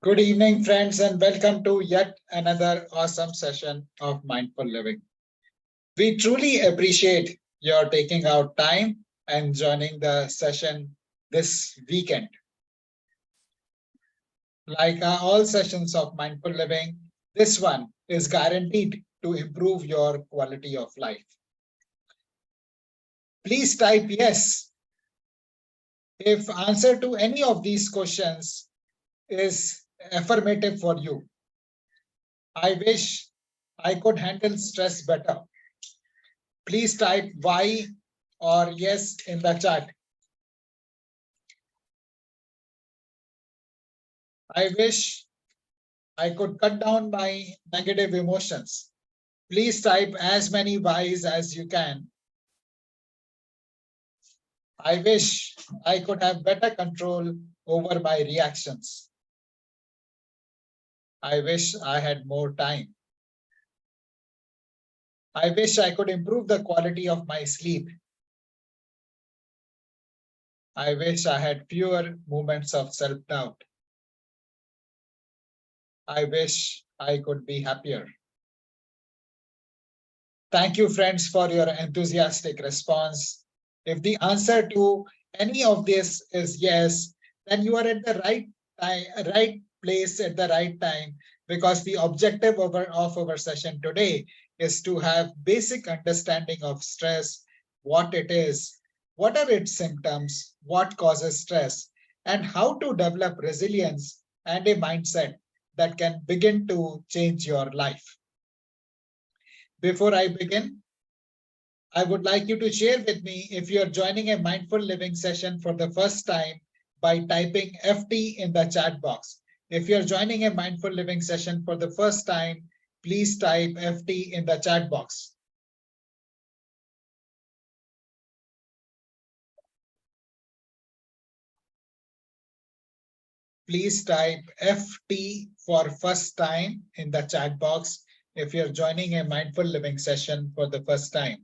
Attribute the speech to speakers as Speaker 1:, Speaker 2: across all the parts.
Speaker 1: Good evening, friends, and welcome to yet another awesome session of Mindful Living. We truly appreciate your taking out time and joining the session this weekend. Like all sessions of Mindful Living, this one is guaranteed to improve your quality of life. Please type yes if answer to any of these questions is affirmative for you. I wish I could handle stress better. Please type Y or yes in the chat. I wish I could cut down my negative emotions. Please type as many Ys as you can. I wish I could have better control over my reactions. I wish I had more time. I wish I could improve the quality of my sleep. I wish I had fewer moments of self-doubt. I wish I could be happier. Thank you, friends, for your enthusiastic response. If the answer to any of this is yes, then you are at the right time, right place at the right time, because the objective of our session today is to have basic understanding of stress, what it is, what are its symptoms, what causes stress, and how to develop resilience and a mindset that can begin to change your life. Before I begin, I would like you to share with me if you're joining a mindful living session for the first time by typing FT in the chat box. If you're joining a mindful living session for the first time, please type FT in the chat box. Please type FT for first time in the chat box if you're joining a mindful living session for the first time.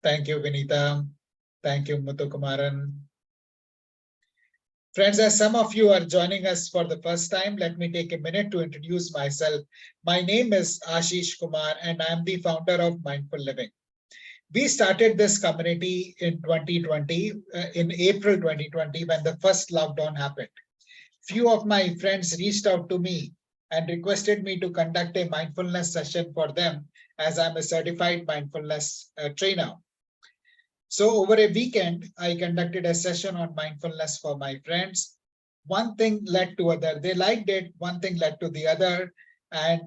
Speaker 1: Thank you, Vinita. Thank you, Muthukumaran. Friends, as some of you are joining us for the first time, let me take a minute to introduce myself. My name is Ashish Kumar, and I'm the founder of Mindful Living. We started this community in 2020, in April 2020, when the first lockdown happened. Few of my friends reached out to me and requested me to conduct a mindfulness session for them, as I'm a certified mindfulness trainer. So over a weekend, I conducted a session on mindfulness for my friends. One thing led to other. They liked it. One thing led to the other. And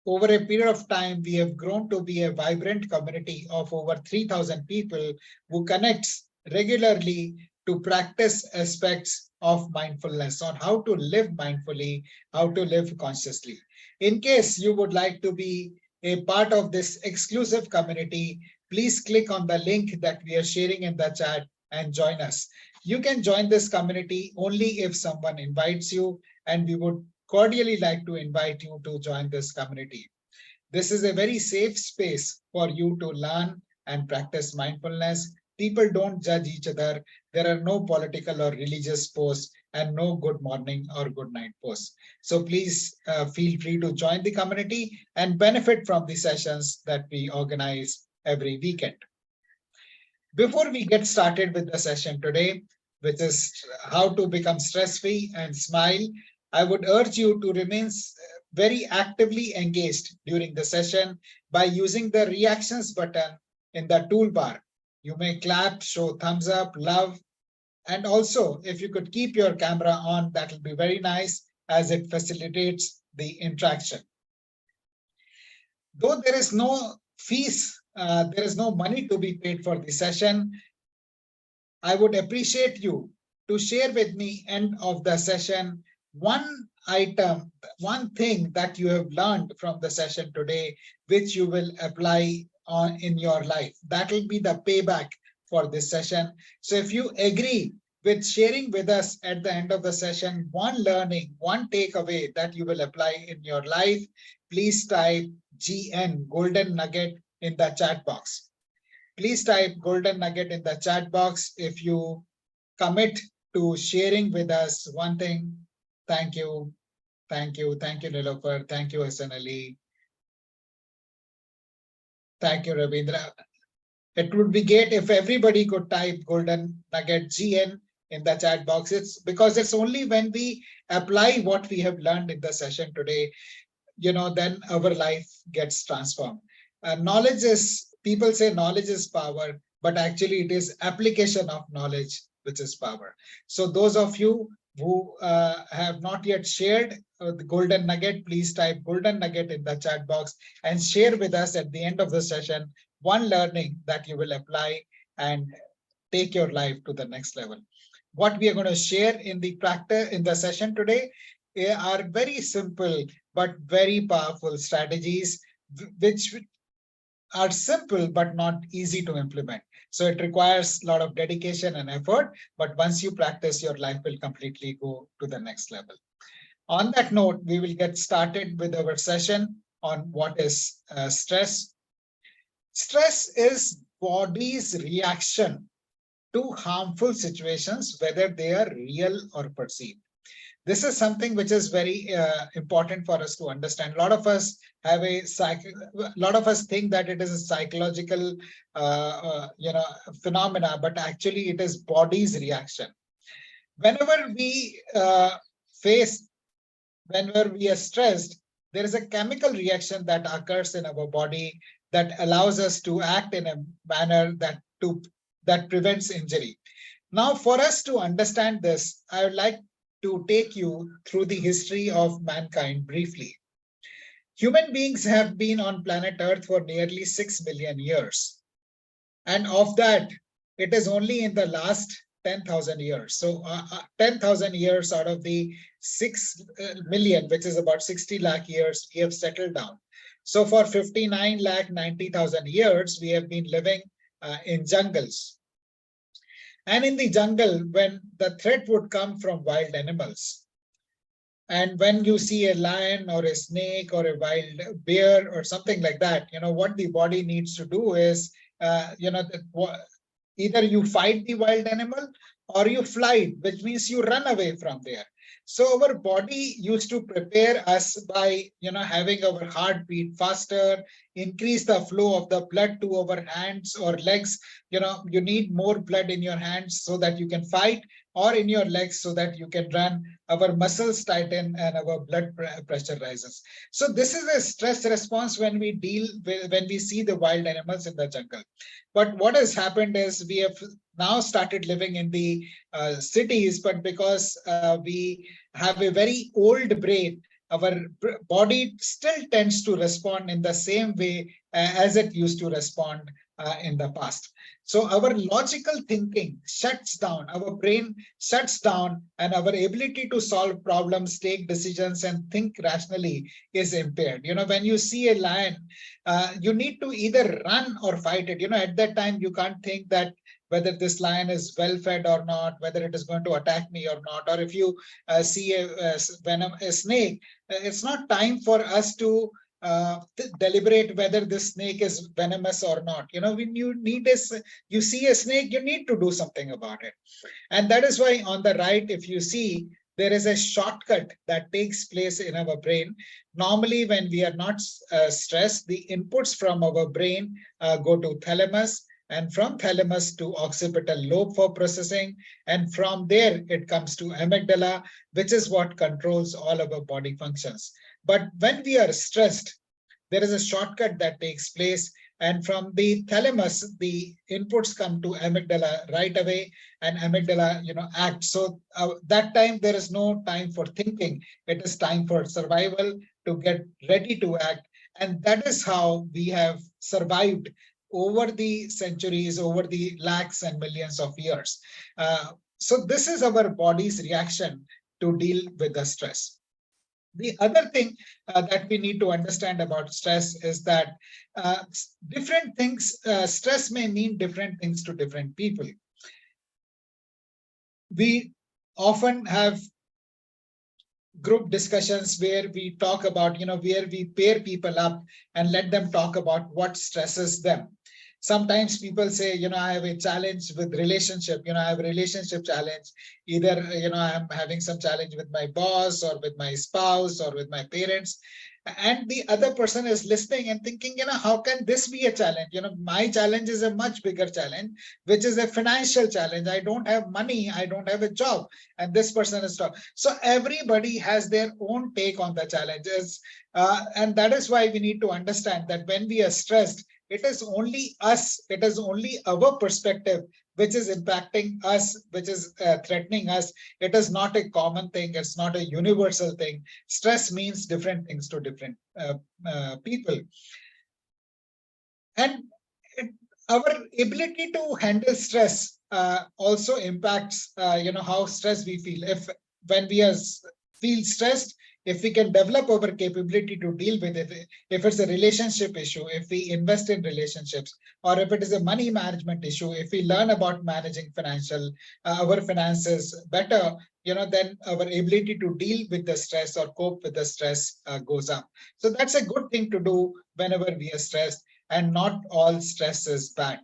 Speaker 1: over a period of time, we have grown to be a vibrant community of over 3,000 people who connects regularly to practice aspects of mindfulness on how to live mindfully, how to live consciously. In case you would like to be a part of this exclusive community, please click on the link that we are sharing in the chat and join us. You can join this community only if someone invites you, and we would cordially like to invite you to join this community. This is a very safe space for you to learn and practice mindfulness. People don't judge each other. There are no political or religious posts and no good morning or good night posts. So please feel free to join the community and benefit from the sessions that we organize every weekend. Before we get started with the session today, which is how to become stress-free and smile, I would urge you to remain very actively engaged during the session by using the reactions button in the toolbar. You may clap, show thumbs up, love, and also if you could keep your camera on, that will be very nice as it facilitates the interaction. Though there is no fees, there is no money to be paid for the session, I would appreciate you to share with me end of the session one item, one thing that you have learned from the session today, which you will apply on in your life. That will be the payback for this session. So if you agree with sharing with us at the end of the session, one learning, one takeaway that you will apply in your life, please type GN, Golden Nugget, in the chat box. Please type Golden Nugget in the chat box if you commit to sharing with us one thing Thank you. Thank you. Thank you, Nilofer. Thank you, Hassan Ali. Thank you, Ravindra. It would be great if everybody could type Golden Nugget GN in the chat box. It's because it's only when we apply what we have learned in the session today, then our life gets transformed. Knowledge is, people say knowledge is power, but actually it is application of knowledge which is power. So those of you who have not yet shared the golden nugget, please type golden nugget in the chat box and share with us at the end of the session one learning that you will apply and take your life to the next level. What we are going to share in the practice in the session today are very simple but very powerful strategies which are simple but not easy to implement. So it requires a lot of dedication and effort, but once you practice, your life will completely go to the next level. On that note, we will get started with our session on what is stress. Stress is body's reaction to harmful situations, whether they are real or perceived. This is something which is very important for us to understand. A lot of us have a lot of us think that it is a psychological, phenomena, but actually it is body's reaction. Whenever we face, whenever we are stressed, there is a chemical reaction that occurs in our body that allows us to act in a manner that prevents injury. Now, for us to understand this, I would like to take you through the history of mankind briefly. Human beings have been on planet Earth for nearly 6 billion years. And of that, it is only in the last 10,000 years. So 10,000 years out of the 6 million, which is about 60 lakh years, we have settled down. So for 59 lakh 90,000 years, we have been living in jungles. And in the jungle, when the threat would come from wild animals, and when you see a lion or a snake or a wild bear or something like that, what the body needs to do is, either you fight the wild animal or you fly, which means you run away from there. So our body used to prepare us by, having our heart beat faster, increase the flow of the blood to our hands or legs. You need more blood in your hands so that you can fight, or in your legs so that you can run. Our muscles tighten and our blood pressure rises. So this is a stress response when we when we see the wild animals in the jungle. But what has happened is we have now started living in the cities, but because we have a very old brain, our body still tends to respond in the same way as it used to respond in the past. So our logical thinking shuts down, our brain shuts down, and our ability to solve problems, take decisions, and think rationally is impaired. When you see a lion, you need to either run or fight it. At that time, you can't think that whether this lion is well fed or not, whether it is going to attack me or not. Or if you see a snake, it's not time for us to deliberate whether this snake is venomous or not. When you see a snake, you need to do something about it. And that is why on the right, if you see, there is a shortcut that takes place in our brain. Normally, when we are not stressed, the inputs from our brain go to thalamus, and from thalamus to occipital lobe for processing. And from there, it comes to amygdala, which is what controls all our body functions. But when we are stressed, there is a shortcut that takes place. And from the thalamus, the inputs come to amygdala right away, and amygdala, acts. So that time, there is no time for thinking. It is time for survival, to get ready to act. And that is how we have survived over the centuries, over the lakhs and millions of years. So this is our body's reaction to deal with the stress. The other thing that we need to understand about stress is that different things, stress may mean different things to different people. We often have group discussions where we talk about, where we pair people up and let them talk about what stresses them. Sometimes people say, I have a challenge with relationship, I have a relationship challenge. Either, I'm having some challenge with my boss or with my spouse or with my parents. And the other person is listening and thinking, how can this be a challenge? My challenge is a much bigger challenge, which is a financial challenge. I don't have money, I don't have a job, and this person is talking. So everybody has their own take on the challenges. And that is why we need to understand that when we are stressed, it is only us, it is only our perspective which is impacting us, which is threatening us. It is not a common thing, it's not a universal thing. Stress means different things to different people. And it, our ability to handle stress also impacts how stressed we feel. If when we are feel stressed, if we can develop our capability to deal with it, if it's a relationship issue, if we invest in relationships, or if it is a money management issue, if we learn about managing our finances better, then our ability to deal with the stress or cope with the stress goes up. So that's a good thing to do whenever we are stressed, and not all stress is bad.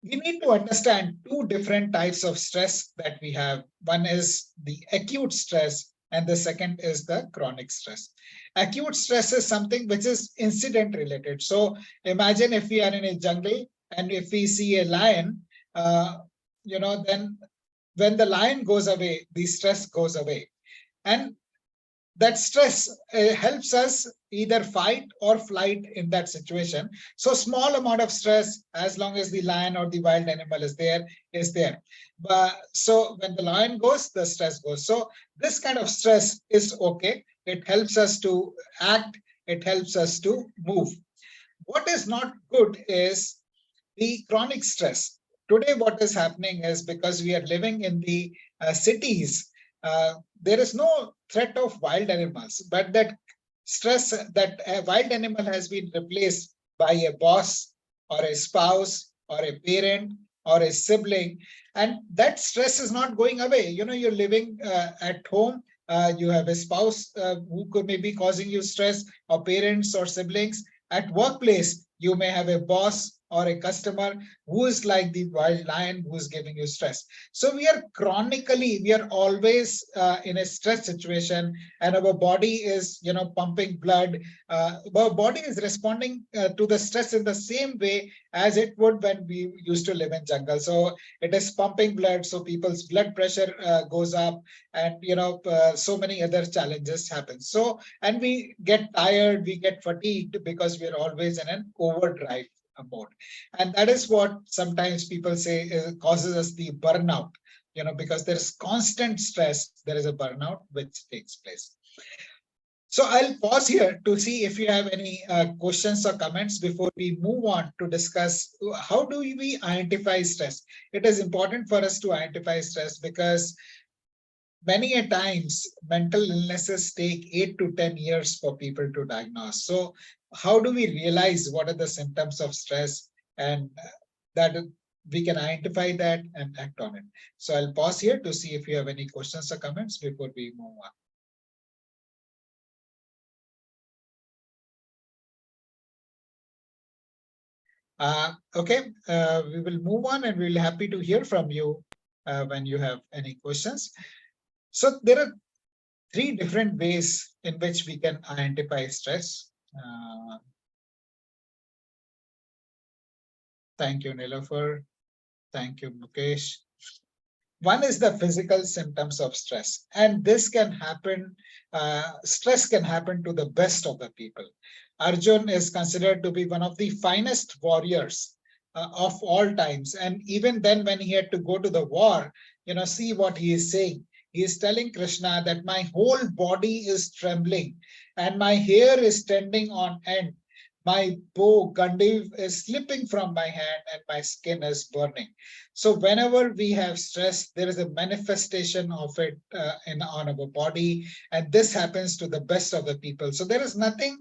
Speaker 1: We need to understand two different types of stress that we have. One is the acute stress, and the second is the chronic stress. Acute stress is something which is incident related. So imagine if we are in a jungle and if we see a lion, then when the lion goes away, the stress goes away. And that stress helps us either fight or flight in that situation. So small amount of stress, as long as the lion or the wild animal is there, is there. But so when the lion goes, the stress goes. So this kind of stress is okay. It helps us to act. It helps us to move. What is not good is the chronic stress. Today, what is happening is, because we are living in the cities, there is no threat of wild animals, but that stress, that a wild animal has been replaced by a boss or a spouse or a parent or a sibling, and that stress is not going away. You're living at home, you have a spouse who could maybe causing you stress, or parents or siblings. At workplace, you may have a boss or a customer who is like the wild lion who is giving you stress. So we are always in a stress situation, and our body is, pumping blood. Our body is responding to the stress in the same way as it would when we used to live in jungle. So it is pumping blood, so people's blood pressure goes up, and so many other challenges happen. So, and we get tired, we get fatigued, because we are always in an overdrive mode. And that is what sometimes people say causes us the burnout, because there's constant stress, there is a burnout which takes place. So I'll pause here to see if you have any questions or comments before we move on to discuss how do we identify stress. It is important for us to identify stress, because many a times mental illnesses take 8 to 10 years for people to diagnose. So how do we realize what are the symptoms of stress, and that we can identify that and act on it? So I'll pause here to see if you have any questions or comments before we move on. Okay, we will move on, and we'll happy to hear from you when you have any questions. So there are three different ways in which we can identify stress. Thank you, Nilofer. Thank you, Mukesh. One is the physical symptoms of stress, and this can happen, stress can happen to the best of the people. Arjun is considered to be one of the finest warriors of all times. And even then, when he had to go to the war, see what he is saying. He is telling Krishna that my whole body is trembling and my hair is standing on end. My bow, Gandiv, is slipping from my hand and my skin is burning. So whenever we have stress, there is a manifestation of it on our body, and this happens to the best of the people. So there is nothing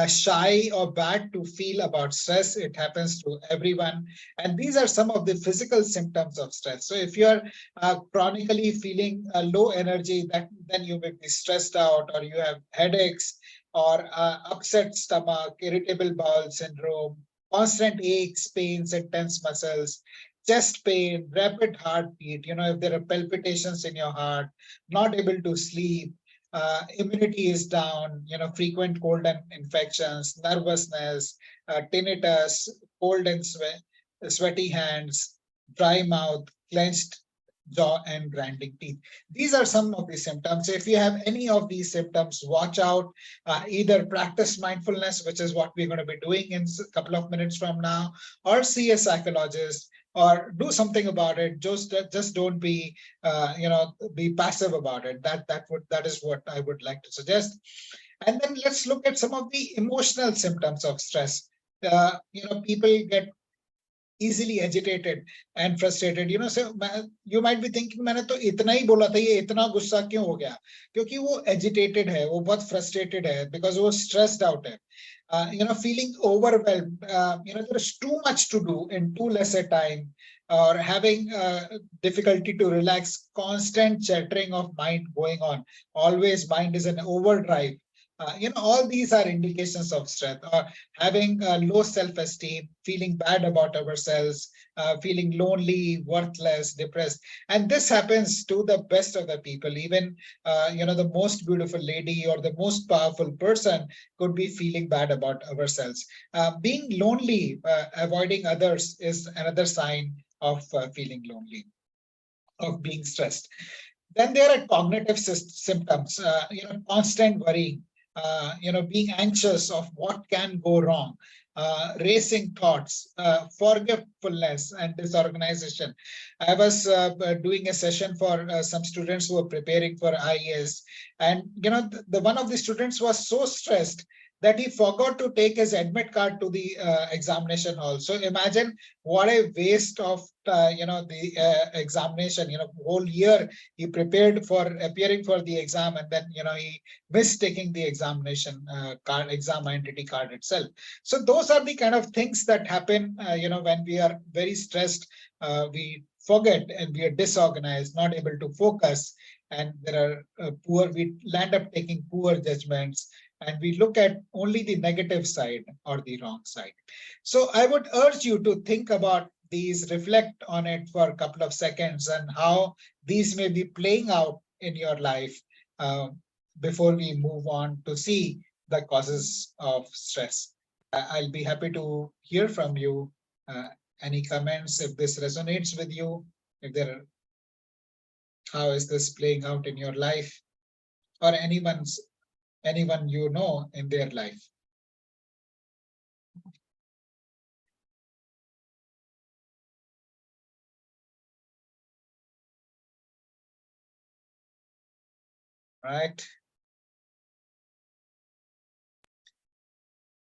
Speaker 1: shy or bad to feel about stress. It happens to everyone, and these are some of the physical symptoms of stress. So if you're chronically feeling low energy, then you may be stressed out, or you have headaches, or upset stomach, irritable bowel syndrome, constant aches, pains, and tense muscles, chest pain, rapid heartbeat, if there are palpitations in your heart, not able to sleep, immunity is down, frequent cold and infections, nervousness, tinnitus, cold and sweaty hands, dry mouth, clenched jaw, and grinding teeth. These are some of the symptoms. If you have any of these symptoms, watch out. Either practice mindfulness, which is what we're going to be doing in a couple of minutes from now, or see a psychologist, or do something about it. Just don't be be passive about it. That is what I would like to suggest. And then let's look at some of the emotional symptoms of stress. People get easily agitated and frustrated. So you might be thinking, मैंने तो इतना ही बोला था, ये इतना गुस्सा क्यों हो गया? क्योंकि वो agitated है, वो बहुत frustrated है, because वो stressed out है. Feeling overwhelmed. There is too much to do in too less a time, or having difficulty to relax, constant chattering of mind going on. Always mind is an overdrive. All these are indications of stress. Or having low self-esteem, feeling bad about ourselves, feeling lonely, worthless, depressed. And this happens to the best of the people. Even, the most beautiful lady or the most powerful person could be feeling bad about ourselves. Being lonely, avoiding others is another sign of feeling lonely, of being stressed. Then there are cognitive symptoms, constant worrying, being anxious of what can go wrong, racing thoughts, forgetfulness, and disorganization. I was doing a session for some students who were preparing for IAS, and the one of the students was so stressed that he forgot to take his admit card to the examination hall. So imagine what a waste of the examination. Whole year he prepared for appearing for the exam, and then he missed taking the examination card, exam identity card itself. So those are the kind of things that happen. When we are very stressed, we forget and we are disorganized, not able to focus, and there are we land up taking poor judgments, and we look at only the negative side or the wrong side. So I would urge you to think about these, reflect on it for a couple of seconds, and how these may be playing out in your life before we move on to see the causes of stress. I'll be happy to hear from you. Any comments, if this resonates with you, if there are, how is this playing out in your life, or anyone in their life. Right.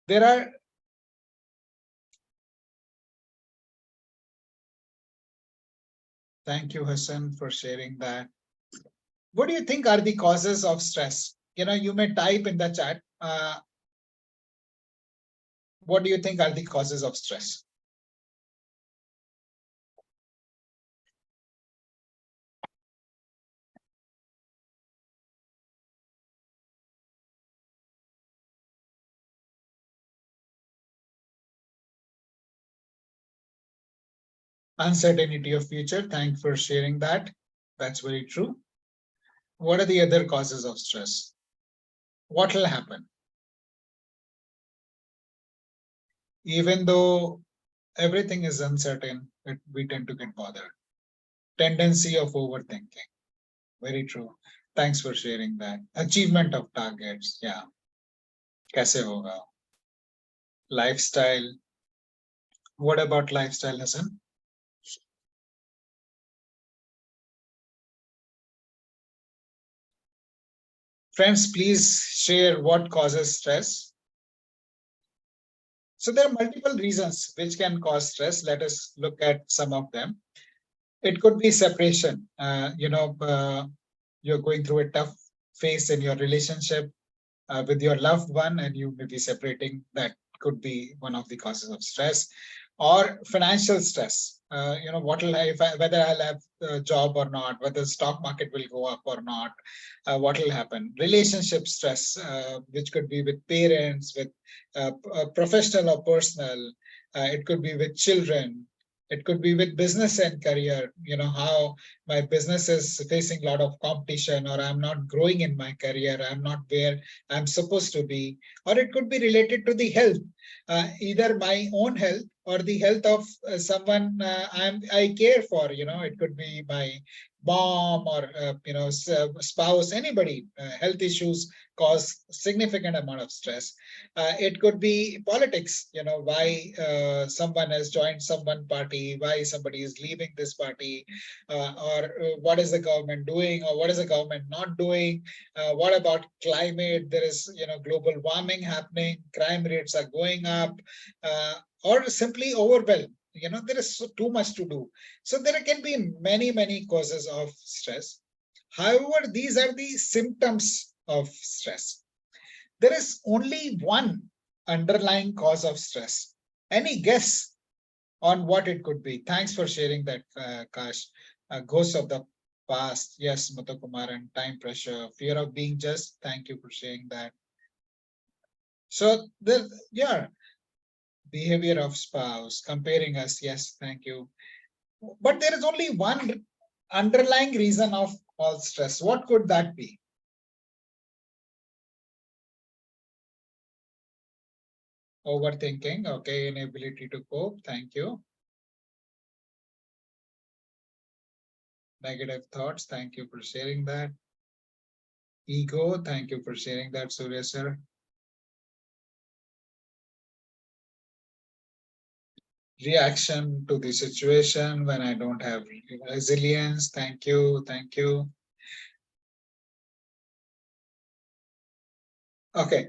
Speaker 1: There are Thank you, Hassan, for sharing that. What do you think are the causes of stress? You may type in the chat. What do you think are the causes of stress? Uncertainty of future. Thanks for sharing that. That's very true. What are the other causes of stress? What will happen? Even though everything is uncertain, we tend to get bothered. Tendency of overthinking. Very true. Thanks for sharing that. Achievement of targets. Yeah. Kaise hoga? Lifestyle. What about lifestyle, Hassan? Friends, please share what causes stress. So there are multiple reasons which can cause stress. Let us look at some of them. It could be separation. You're going through a tough phase in your relationship with your loved one, and you may be separating. That could be one of the causes of stress. Or financial stress. What will whether I'll have a job or not, whether the stock market will go up or not, what will happen. Relationship stress, which could be with parents, with professional or personal. It could be with children. It could be with business and career. How my business is facing a lot of competition, or I'm not growing in my career. I'm not where I'm supposed to be. Or it could be related to the health, either my own health or the health of someone I care for. It could be my mom or spouse, anybody. Health issues cause significant amount of stress. It could be politics, why someone has joined someone party, why somebody is leaving this party, or what is the government doing, or what is the government not doing. What about climate? There is, global warming happening, crime rates are going up, or simply overwhelm. There is too much to do. So there can be many, many causes of stress. However, these are the symptoms of stress. There is only one underlying cause of stress. Any guess on what it could be? Thanks for sharing that, Kash. Ghosts of the past. Yes, Kumar, and time pressure, fear of being just. Thank you for sharing that. So, yeah, behavior of spouse, comparing us. Yes, thank you. But there is only one underlying reason of all stress. What could that be? Overthinking. Okay, inability to cope. Thank you. Negative thoughts. Thank you for sharing that. Ego. Thank you for sharing that, Surya sir. Reaction to the situation when I don't have resilience. Thank you. Thank you. Okay.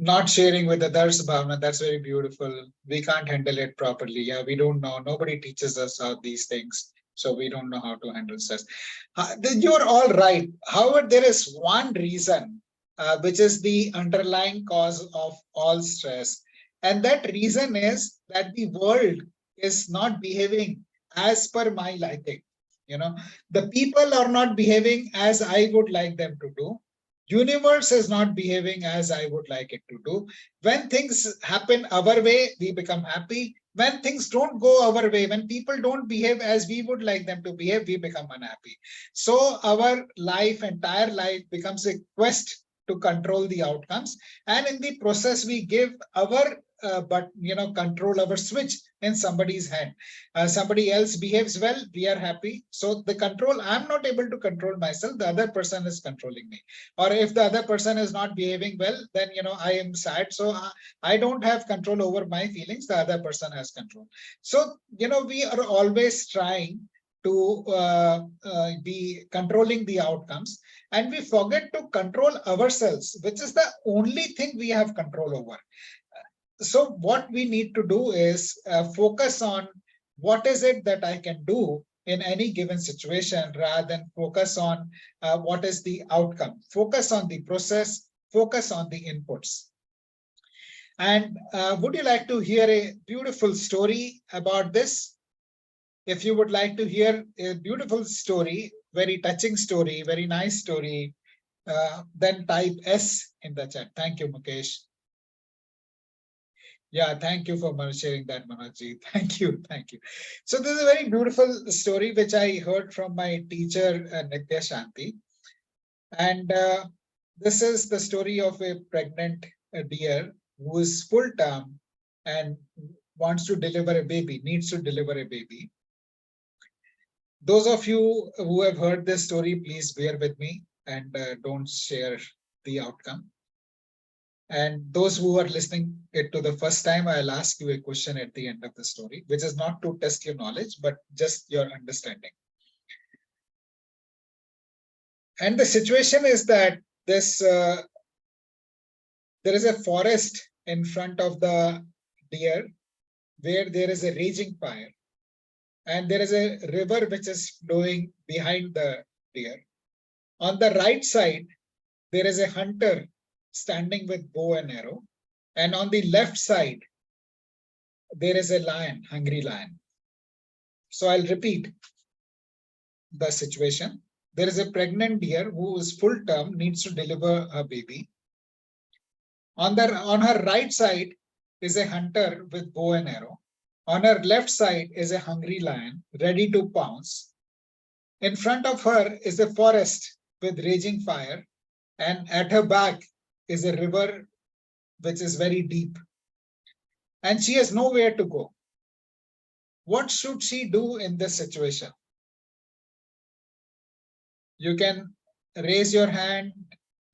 Speaker 1: Not sharing with others, Bhavna, that's very beautiful. We can't handle it properly. Yeah, we don't know. Nobody teaches us how these things. So we don't know how to handle stress. You're all right. However, there is one reason, which is the underlying cause of all stress. And that reason is that the world is not behaving as per my liking. The people are not behaving as I would like them to do. Universe is not behaving as I would like it to do. When things happen our way, we become happy. When things don't go our way, when people don't behave as we would like them to behave, we become unhappy. So our entire life becomes a quest to control the outcomes. And in the process, we give our control our switch in somebody's hand. Somebody else behaves well, we are happy. So the control, I'm not able to control myself, the other person is controlling me. Or if the other person is not behaving well, then I am sad. So I don't have control over my feelings, the other person has control. So we are always trying to be controlling the outcomes, and we forget to control ourselves, which is the only thing we have control over. So what we need to do is focus on what is it that I can do in any given situation, rather than focus on what is the outcome. Focus on the process, focus on the inputs. And would you like to hear a beautiful story about this? If you would like to hear a beautiful story, very touching story, very nice story, then type S in the chat. Thank you, Mukesh. Yeah, thank you for sharing that, Manojji. Thank you, thank you. So this is a very beautiful story which I heard from my teacher, Nitya Shanti. And this is the story of a pregnant deer who is full term and wants to deliver a baby, needs to deliver a baby. Those of you who have heard this story, please bear with me and don't share the outcome. And those who are listening it to the first time, I'll ask you a question at the end of the story, which is not to test your knowledge, but just your understanding. And the situation is that there is a forest in front of the deer where there is a raging fire. And there is a river which is flowing behind the deer. On the right side, there is a hunter standing with bow and arrow. And on the left side, there is a lion, hungry lion. So I'll repeat the situation. There is a pregnant deer who is full term, needs to deliver a baby. On her right side, is a hunter with bow and arrow. On her left side is a hungry lion ready to pounce. In front of her is a forest with raging fire, and at her back is a river which is very deep. And she has nowhere to go. What should she do in this situation? You can raise your hand,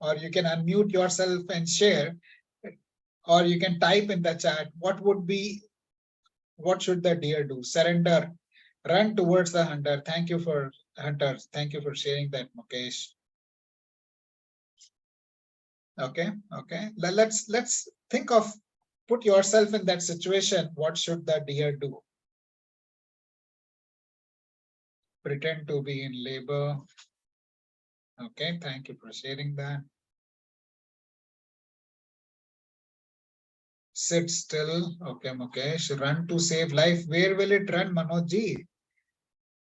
Speaker 1: or you can unmute yourself and share, or you can type in the chat what should the deer do? Surrender, run towards the hunter. Thank you for hunters. Thank you for sharing that, Mukesh. Okay. Let's think of, put yourself in that situation. What should the deer do? Pretend to be in labor. Okay, thank you for sharing that. Sit still. Okay, Mukesh. Run to save life. Where will it run, Manoj ji?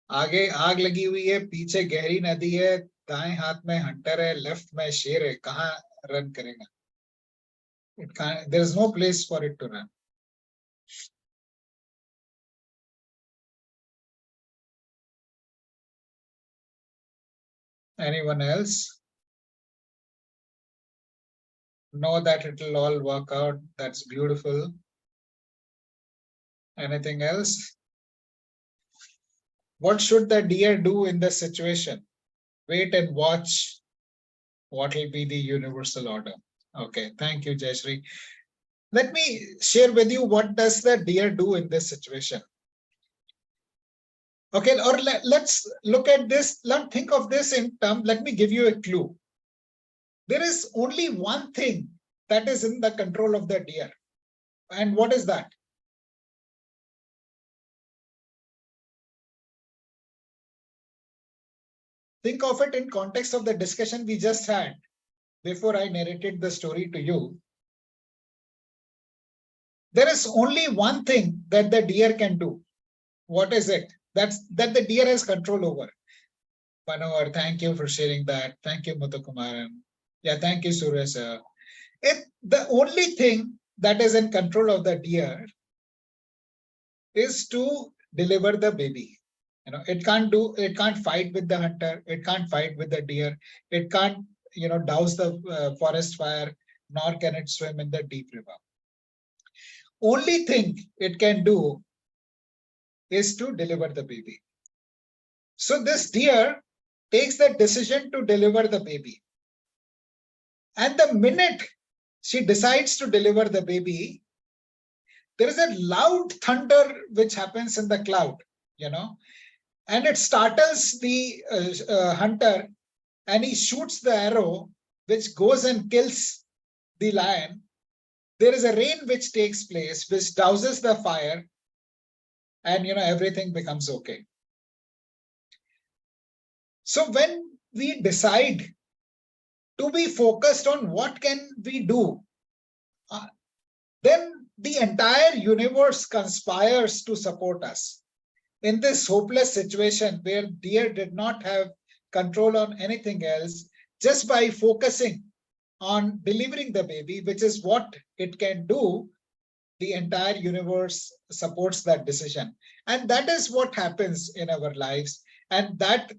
Speaker 1: आगे आग लगी हुई है, पीछे गहरी नदी है, दाएं हाथ में हंटर है, लेफ्ट में शेर है, कहाँ रन करेगा? It can't, there is no place for it to run. Anyone else? Know that it will all work out. That's beautiful. Anything else? What should the deer do in this situation? Wait and watch what will be the universal order. Okay, thank you, Jayashree. Let me share with you what does the deer do in this situation. Okay, or let's look at this. Let's think of this in terms. Let me give you a clue. There is only one thing that is in the control of the deer. And what is that? Think of it in context of the discussion we just had before I narrated the story to you. There is only one thing that the deer can do. What is it? That the deer has control over. Manohar, thank you for sharing that. Thank you, Muthukumaran. Yeah, thank you, Suresh. The only thing that is in control of the deer is to deliver the baby. It can't fight with the hunter, it can't fight with the deer, it can't, douse the forest fire, nor can it swim in the deep river. Only thing it can do is to deliver the baby. So this deer takes the decision to deliver the baby. And the minute she decides to deliver the baby, there is a loud thunder which happens in the cloud, and it startles the hunter, and he shoots the arrow which goes and kills the lion. There is a rain which takes place, which douses the fire, and everything becomes okay. So when we decide to be focused on what can we do, then the entire universe conspires to support us. In this hopeless situation where deer did not have control on anything else, just by focusing on delivering the baby, which is what it can do, the entire universe supports that decision. And that is what happens in our lives. And that,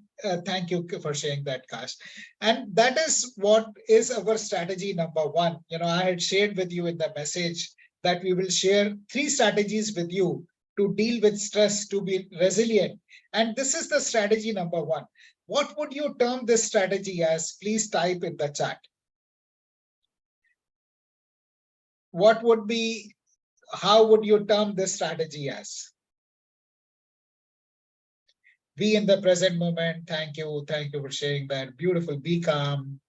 Speaker 1: thank you for sharing that, Kash. And that is what is our strategy number one. I had shared with you in the message that we will share 3 strategies with you to deal with stress, to be resilient. And this is the strategy number one. What would you term this strategy as? Please type in the chat. What would be, how would you term this strategy as? Be in the present moment. Thank you. Thank you for sharing that. Beautiful. Be calm.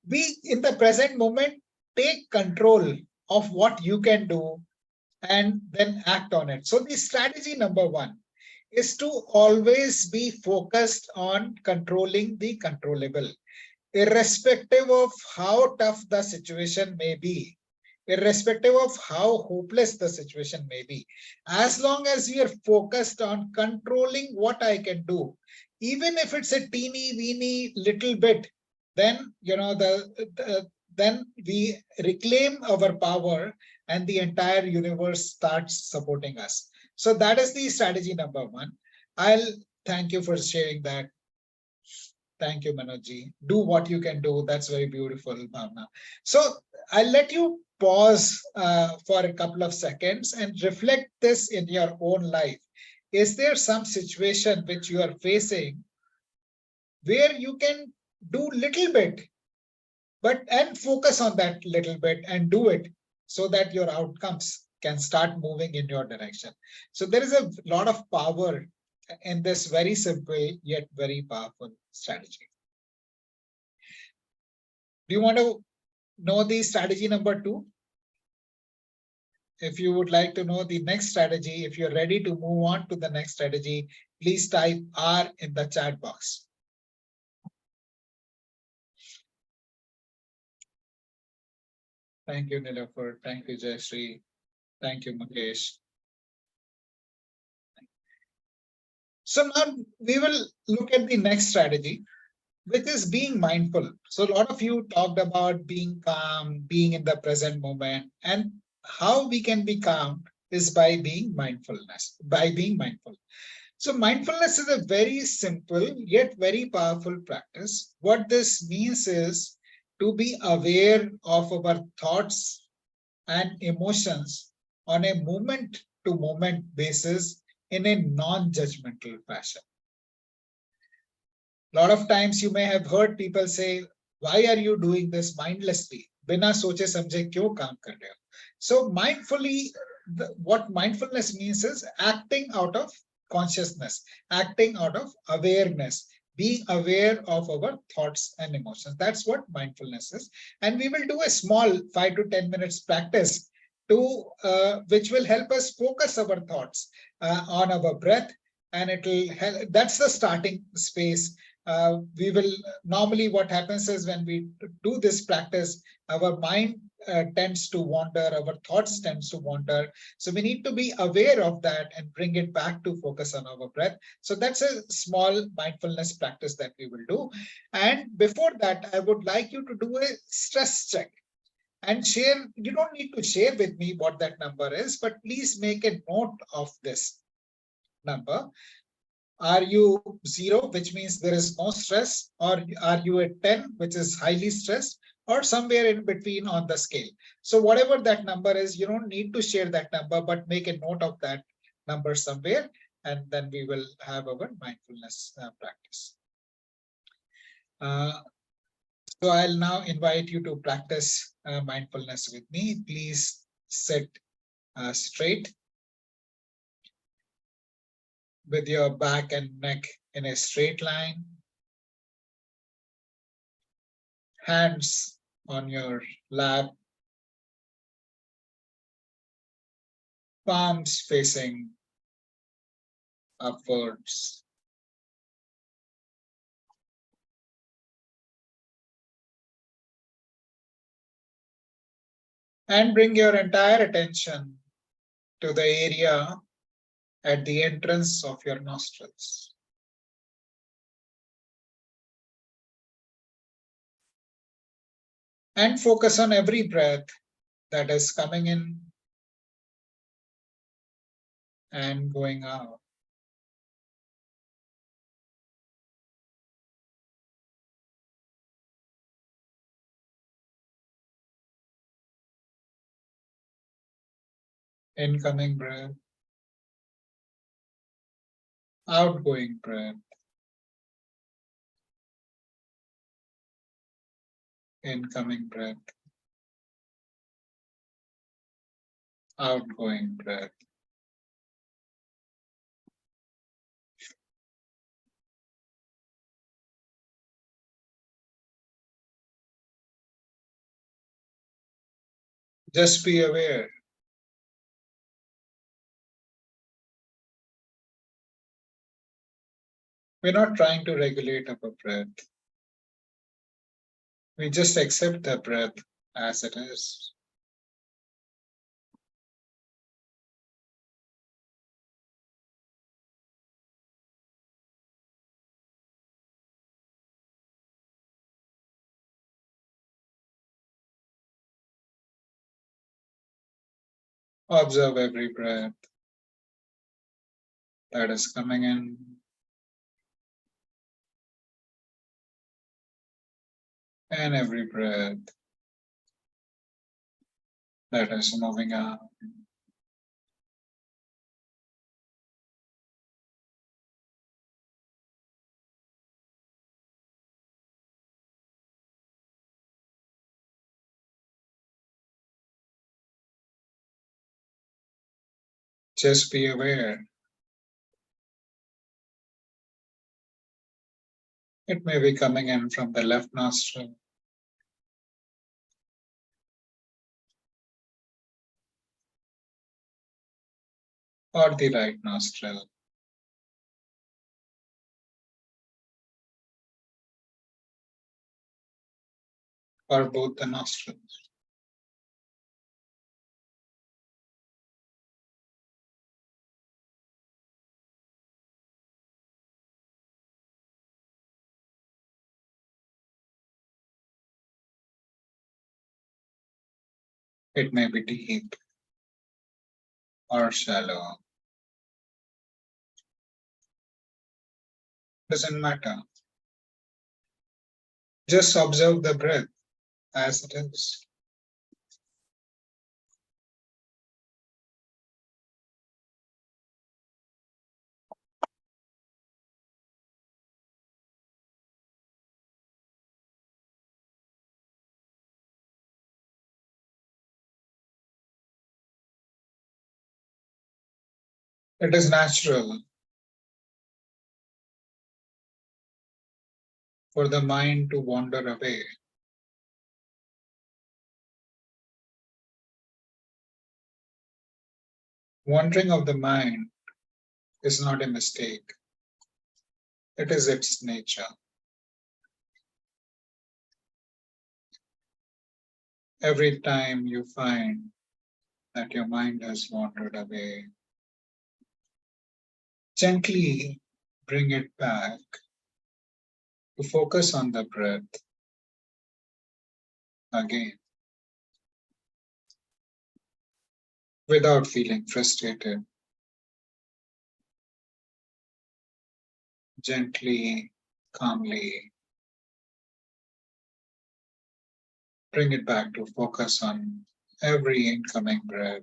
Speaker 1: Be in the present moment. Take control of what you can do and then act on it. So the strategy number one is to always be focused on controlling the controllable, irrespective of how tough the situation may be, irrespective of how hopeless the situation may be. As long as we are focused on controlling what I can do, even if it's a teeny weeny little bit then then we reclaim our power and the entire universe starts supporting us. So that is the strategy number one. I'll thank you for sharing that. Thank you, Manojji. Do what you can do. That's very beautiful, Bhavna. So I'll let you pause for a couple of seconds and reflect this in your own life. Is there some situation which you are facing where you can do little bit, but and focus on that little bit and do it so that your outcomes can start moving in your direction? So there is a lot of power in this very simple yet very powerful strategy. Do you want to know the strategy number two? If you would like to know the next strategy, if you're ready to move on to the next strategy, please type R in the chat box. Thank you, Nilofar. Thank you, Jayashree. Thank you, Mukesh. So now we will look at the next strategy, which is being mindful. So a lot of you talked about being calm, being in the present moment, and how we can be calm is by being mindful. So mindfulness is a very simple yet very powerful practice. What this means is to be aware of our thoughts and emotions on a moment to moment basis in a non-judgmental fashion. A lot of times you may have heard people say, why are you doing this mindlessly? Bina soche samjhe kyo kaam kar rahe ho? So mindfully, what mindfulness means is acting out of consciousness, acting out of awareness, being aware of our thoughts and emotions. That's what mindfulness is. And we will do a small 5 to 10 minutes practice which will help us focus our thoughts on our breath. And it will help. That's the starting space. We will normally, what happens is when we do this practice, our mind tends to wander, our thoughts tends to wander. So we need to be aware of that and bring it back to focus on our breath. So that's a small mindfulness practice that we will do. And before that, I would like you to do a stress check and share. You don't need to share with me what that number is, but please make a note of this number. Are you 0, which means there is no stress, or are you at 10, which is highly stressed, or somewhere in between on the scale? So whatever that number is, you don't need to share that number, but make a note of that number somewhere, and then we will have our mindfulness practice. So I'll now invite you to practice mindfulness with me. Please sit straight with your back and neck in a straight line. Hands on your lap, palms facing upwards. And bring your entire attention to the area at the entrance of your nostrils. And focus on every breath that is coming in and going out. Incoming breath, outgoing breath, incoming breath, outgoing breath. Just be aware. We're not trying to regulate our breath. We just accept the breath as it is. Observe every breath that is coming in and every breath that is moving out. Just be aware. It may be coming in from the left nostril or the right nostril or both the nostrils. It may be deep or shallow. Doesn't matter. Just observe the breath as it is. It is natural for the mind to wander away. Wandering of the mind is not a mistake. It is its nature. Every time you find that your mind has wandered away, gently bring it back to focus on the breath again without feeling frustrated. Gently, calmly bring it back to focus on every incoming breath,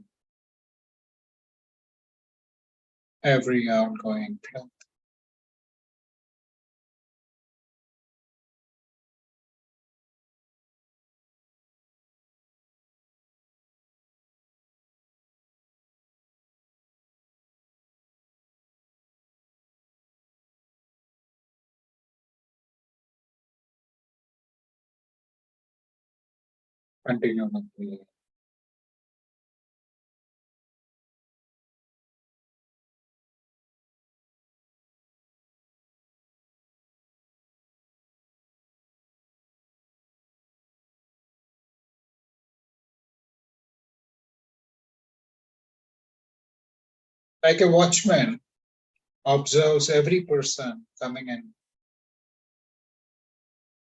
Speaker 1: every outgoing breath. Continue with the like a watchman observes every person coming in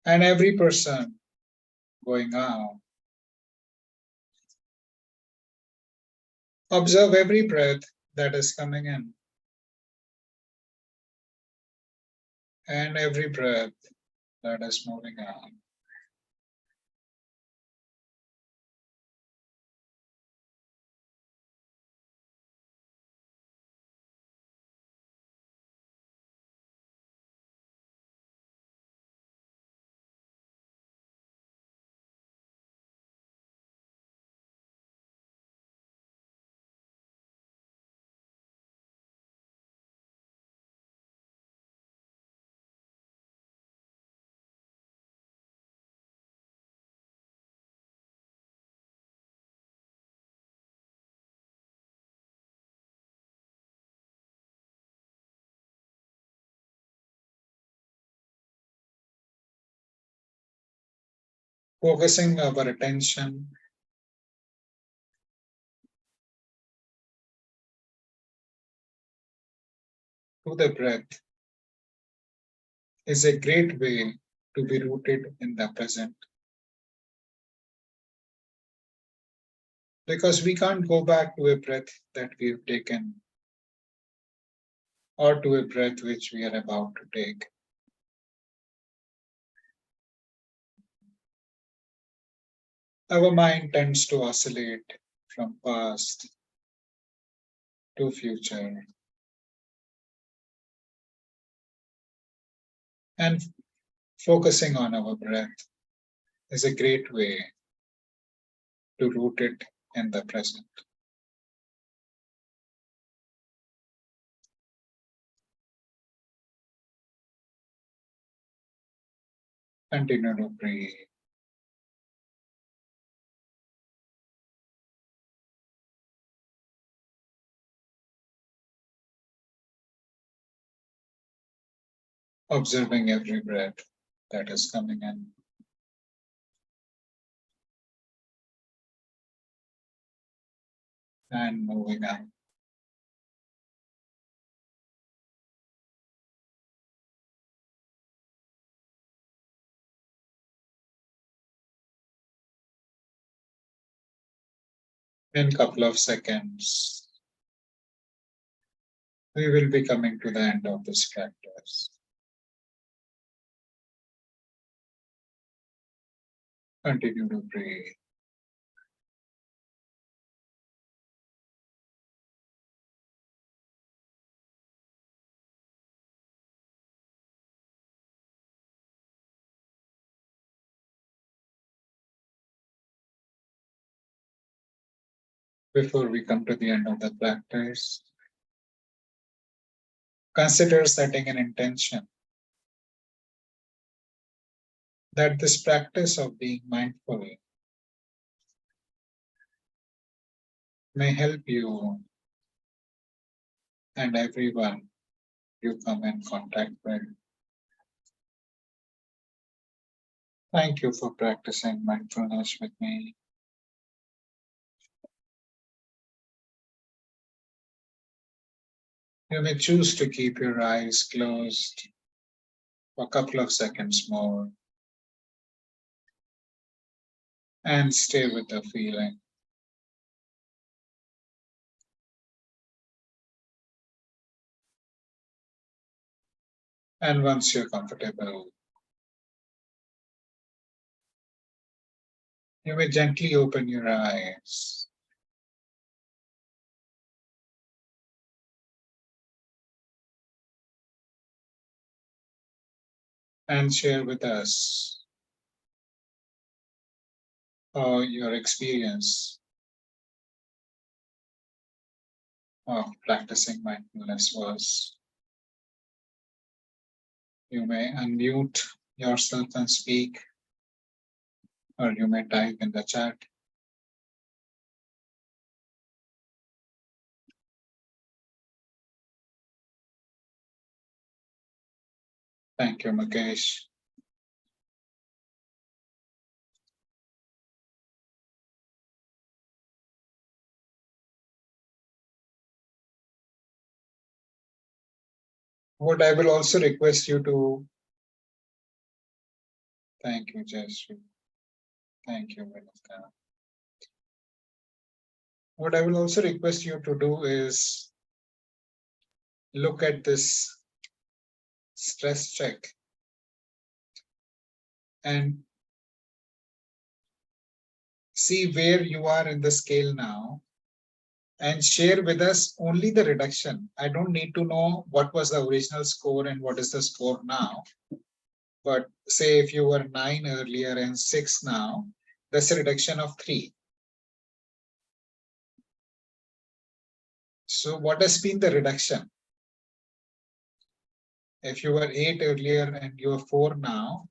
Speaker 1: and every person going out. Observe every breath that is coming in and every breath that is moving out. Focusing our attention to the breath is a great way to be rooted in the present. Because we can't go back to a breath that we've taken or to a breath which we are about to take. Our mind tends to oscillate from past to future. And focusing on our breath is a great way to root it in the present. Continue to breathe. Observing every breath that is coming in. And moving out. In a couple of seconds, we will be coming to the end of this practice. Continue to breathe. Before we come to the end of the practice, consider setting an intention that this practice of being mindful may help you and everyone you come in contact with. Thank you for practicing mindfulness with me. You may choose to keep your eyes closed for a couple of seconds more and stay with the feeling. And once you're comfortable, you may gently open your eyes. And share with us how your experience of practicing mindfulness was. You may unmute yourself and speak, or you may type in the chat. Thank you, Mukesh. What I will also request you to, thank you, Jayashree. Thank you, Vinita. What I will also request you to do is look at this stress check and see where you are in the scale now and share with us only the reduction. I don't need to know what was the original score and what is the score now. But say if you were 9 earlier and 6 now, that's a reduction of 3. So what has been the reduction? If you were 8 earlier and you are 4 now,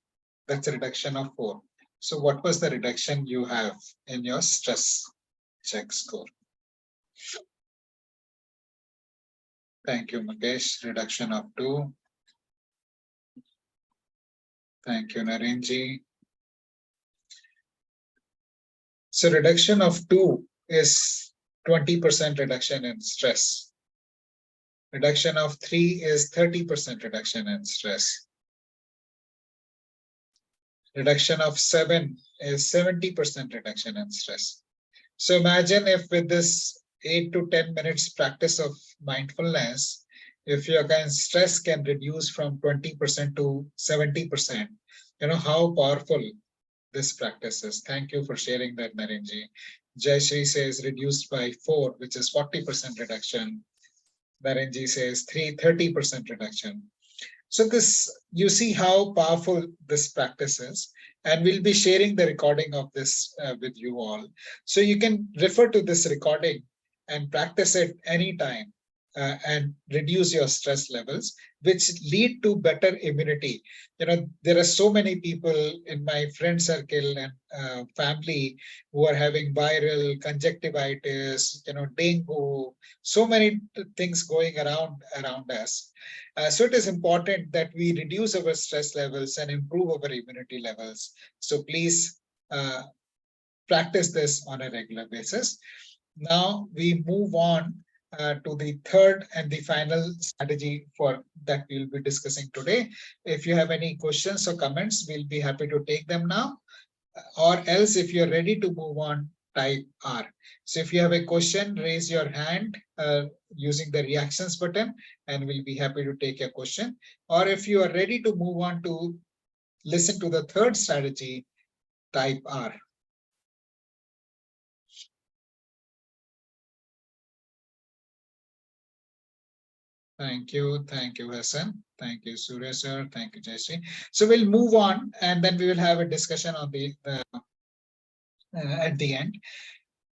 Speaker 1: that's a reduction of 4. So what was the reduction you have in your stress check score? Thank you, Mukesh. Reduction of 2. Thank you, Narenji. So reduction of 2 is 20% reduction in stress. Reduction of 3 is 30% reduction in stress. Reduction of 7 is 70% reduction in stress. So imagine if with this 8 to 10 minutes practice of mindfulness, if your kind of stress can reduce from 20% to 70%, how powerful this practice is. Thank you for sharing that, Narenji. Jayashree says reduced by 4, which is 40% reduction. Narenji says 30% reduction. So this, you see how powerful this practice is, and we'll be sharing the recording of this with you all. So you can refer to this recording and practice it anytime and reduce your stress levels, which lead to better immunity. There are so many people in my friend circle and family who are having viral conjunctivitis, dengue, so many things going around us. So it is important that we reduce our stress levels and improve our immunity levels. So please practice this on a regular basis. Now we move on to the third and the final strategy for that we'll be discussing today. If you have any questions or comments, we'll be happy to take them now. Or else, if you're ready to move on, type R. So if you have a question, raise your hand using the reactions button, and we'll be happy to take your question. Or if you are ready to move on to listen to the third strategy, type R. Thank you, Hassan. Thank you, Surya sir. Thank you, Jayashree. So we'll move on, and then we will have a discussion on the at the end.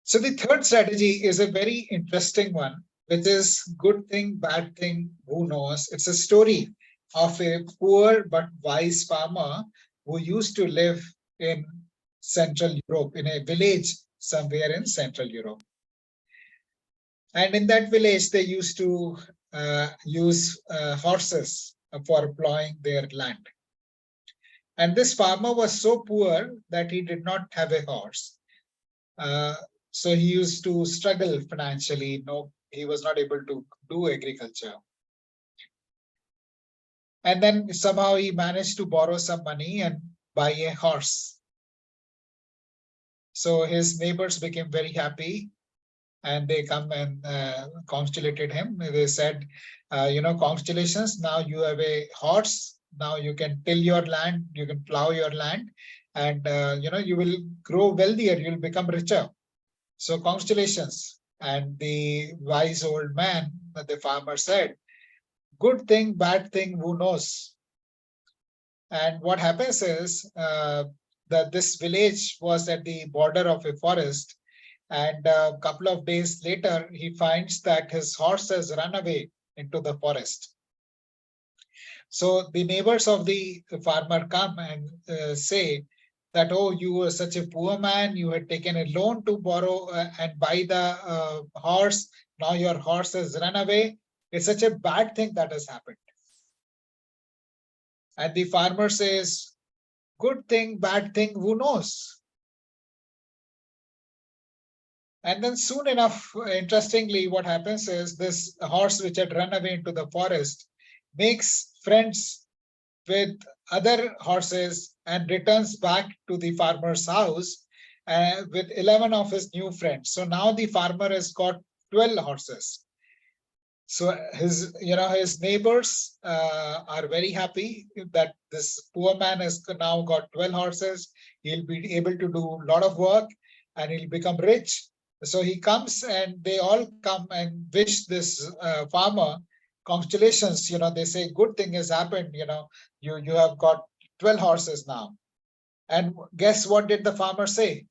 Speaker 1: So the third strategy is a very interesting one, which is good thing, bad thing, who knows? It's a story of a poor but wise farmer who used to live in Central Europe, in a village somewhere in Central Europe. And in that village, they used to use horses for plowing their land. And this farmer was so poor that he did not have a horse. So he used to struggle financially. No, he was not able to do agriculture. And then somehow he managed to borrow some money and buy a horse. So his neighbors became very happy, and they come and congratulated him. They said, congratulations, now you have a horse. Now you can till your land, you can plow your land, and you will grow wealthier, you'll become richer. So congratulations. And the wise old man, the farmer said, good thing, bad thing, who knows? And what happens is that this village was at the border of a forest. And a couple of days later, he finds that his horse has run away into the forest. So the neighbors of the farmer come and say that, oh, you were such a poor man, you had taken a loan to borrow and buy the horse. Now your horse has run away. It's such a bad thing that has happened. And the farmer says, good thing, bad thing, who knows? And then soon enough, interestingly, what happens is this horse which had run away into the forest makes friends with other horses and returns back to the farmer's house with 11 of his new friends. So now the farmer has got 12 horses. So his neighbors are very happy that this poor man has now got 12 horses. He'll be able to do a lot of work and he'll become rich. So he comes and they all come and wish this farmer congratulations. They say good thing has happened. You have got 12 horses now. And guess what did the farmer say?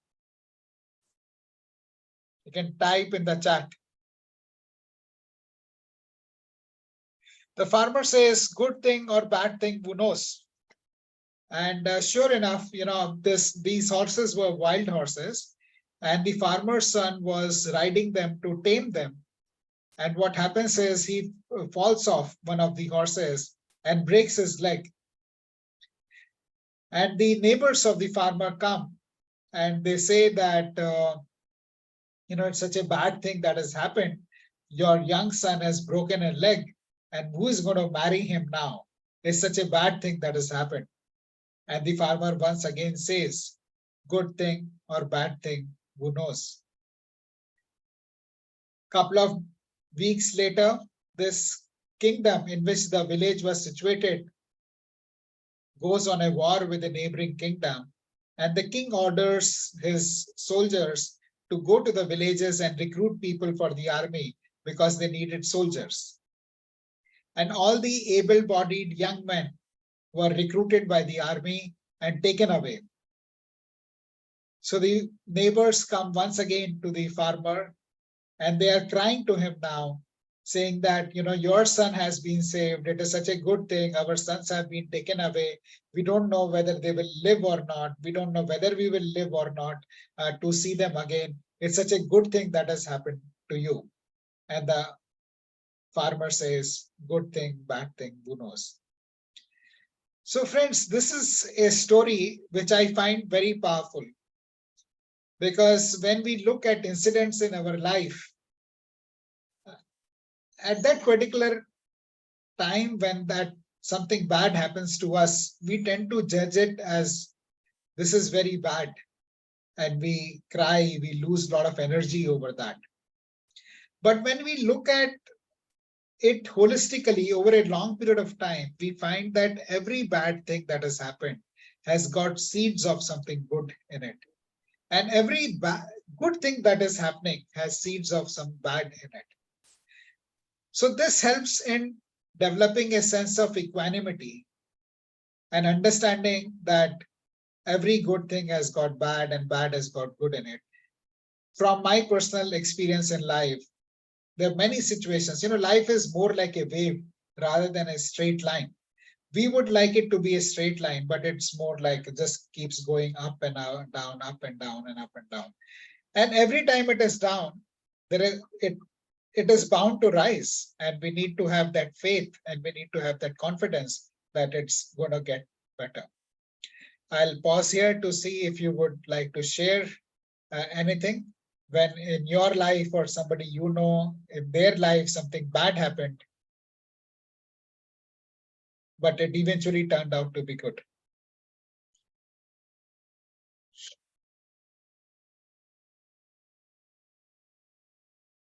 Speaker 1: You can type in the chat. The farmer says good thing or bad thing, who knows? And sure enough, these horses were wild horses, and the farmer's son was riding them to tame them. And what happens is he falls off one of the horses and breaks his leg. And the neighbors of the farmer come and they say that, it's such a bad thing that has happened. Your young son has broken a leg, and who is going to marry him now? It's such a bad thing that has happened. And the farmer once again says, good thing or bad thing, who knows? Couple of weeks later, this kingdom in which the village was situated goes on a war with a neighboring kingdom, and the king orders his soldiers to go to the villages and recruit people for the army because they needed soldiers. And all the able-bodied young men were recruited by the army and taken away. So the neighbors come once again to the farmer and they are crying to him now, saying that, your son has been saved. It is such a good thing. Our sons have been taken away. We don't know whether they will live or not. We don't know whether we will live or not to see them again. It's such a good thing that has happened to you. And the farmer says, good thing, bad thing, who knows? So friends, this is a story which I find very powerful, because when we look at incidents in our life, at that particular time when that something bad happens to us, we tend to judge it as this is very bad. And we cry, we lose a lot of energy over that. But when we look at it holistically over a long period of time, we find that every bad thing that has happened has got seeds of something good in it. And every good thing that is happening has seeds of some bad in it. So this helps in developing a sense of equanimity and understanding that every good thing has got bad and bad has got good in it. From my personal experience in life, there are many situations. Life is more like a wave rather than a straight line. We would like it to be a straight line, but it's more like it just keeps going up and down, up and down, and up and down. And every time it is down, it is bound to rise. And we need to have that faith and we need to have that confidence that it's going to get better. I'll pause here to see if you would like to share anything when in your life or somebody in their life something bad happened, but it eventually turned out to be good.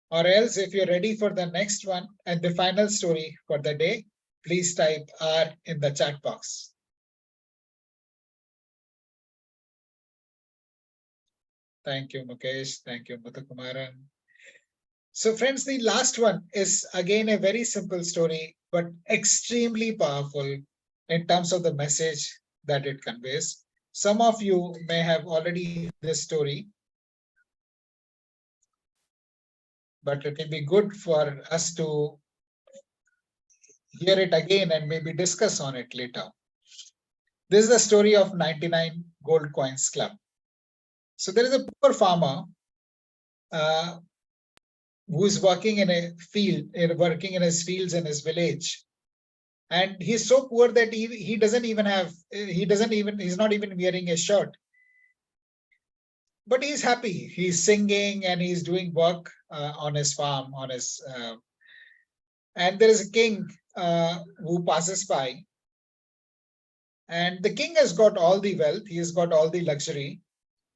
Speaker 1: Or else, if you're ready for the next one and the final story for the day, please type R in the chat box. Thank you, Mukesh. Thank you, Muthukumaran. So friends, the last one is again a very simple story, but extremely powerful in terms of the message that it conveys. Some of you may have already heard this story, but it will be good for us to hear it again and maybe discuss on it later. This is the story of 99 Gold Coins Club. So there is a poor farmer who is working in a field, working in his fields in his village. And he's so poor that he doesn't even have, he's not even wearing a shirt. But he's happy. He's singing and he's doing work on his farm, and there is a king who passes by. And the king has got all the wealth, he has got all the luxury,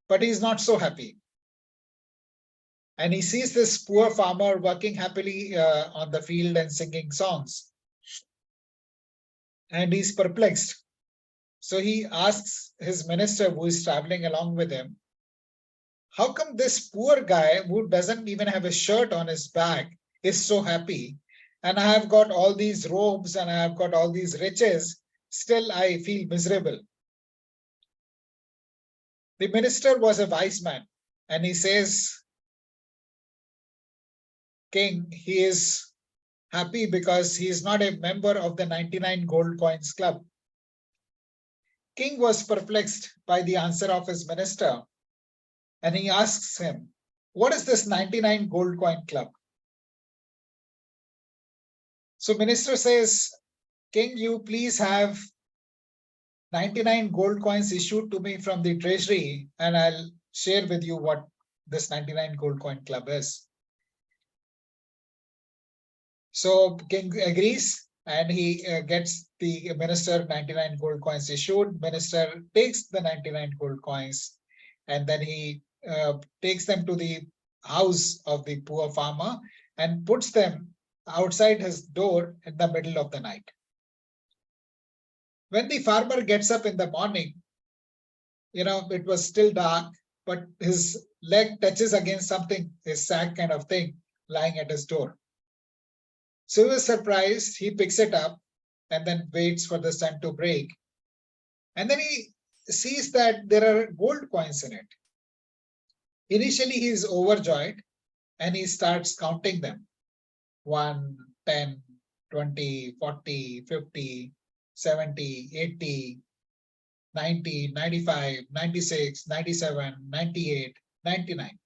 Speaker 1: but he's not so happy. And he sees this poor farmer working happily on the field and singing songs. And he's perplexed. So he asks his minister who is traveling along with him, how come this poor guy who doesn't even have a shirt on his back is so happy? And I have got all these robes and I have got all these riches, still I feel miserable. The minister was a wise man and he says, King, he is happy because he is not a member of the 99 Gold Coins Club. King was perplexed by the answer of his minister and he asks him, what is this 99 Gold Coin Club? So minister says, King, you please have 99 gold coins issued to me from the treasury and I'll share with you what this 99 Gold Coin Club is. So king agrees and he gets the minister 99 gold coins issued. Minister takes the 99 gold coins and then he takes them to the house of the poor farmer and puts them outside his door in the middle of the night. When the farmer gets up in the morning, it was still dark, but his leg touches against something, his sack kind of thing, lying at his door. So he was surprised. He picks it up and then waits for the sun to break. And then he sees that there are gold coins in it. Initially, he is overjoyed and he starts counting them. 1, 10, 20, 40, 50, 70, 80, 90, 95, 96, 97, 98, 99.